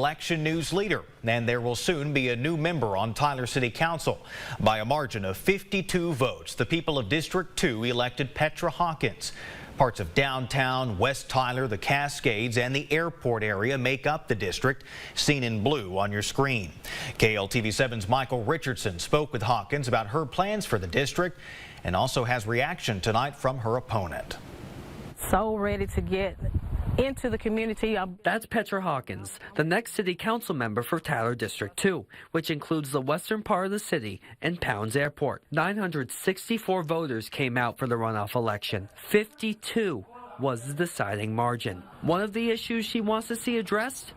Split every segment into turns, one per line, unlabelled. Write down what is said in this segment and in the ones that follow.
Election news leader, and there will soon be a new member on Tyler City Council. By a margin of 52 votes, the people of District 2 elected Petra Hawkins. Parts of downtown, West Tyler, the Cascades, and the airport area make up the district, seen in blue on your screen. KLTV7's Michael Richardson spoke with Hawkins about her plans for the district and also has reaction tonight from her opponent.
So ready to get into the community.
That's Petra Hawkins, the next city council member for Tyler District 2, which includes the western part of the city and Pounds Airport. 964 voters came out for the runoff election. 52 was the deciding margin. One of the issues she wants to see addressed?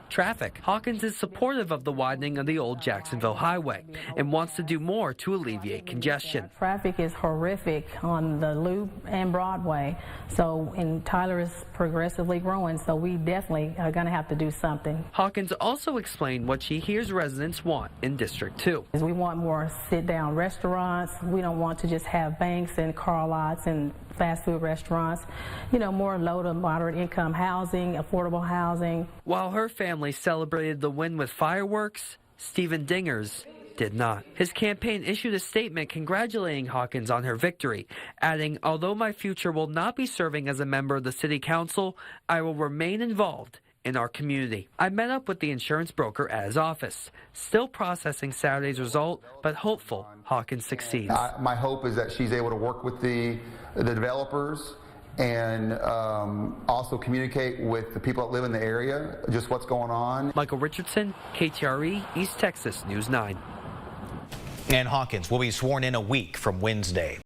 Traffic. Hawkins is supportive of the widening of the old Jacksonville Highway and wants to do more to alleviate congestion.
Traffic is horrific on the Loop and Broadway, and Tyler is progressively growing, so we definitely are going to have to do something.
Hawkins also explained what she hears residents want in District 2.
We want more sit-down restaurants. We don't want to just have banks and car lots and fast food restaurants. More low to moderate income housing, affordable housing.
While her family celebrated the win with fireworks, Stephen Dingers did not. His campaign issued a statement congratulating Hawkins on her victory, adding, "Although my future will not be serving as a member of the city council, I will remain involved in our community." I met up with the insurance broker at his office, still processing Saturday's result, but hopeful Hawkins succeeds.
My hope is that she's able to work with the developers and also communicate with the people that live in the area, just what's going on.
Michael Richardson, KTRE, East Texas News 9.
And Hawkins will be sworn in a week from Wednesday.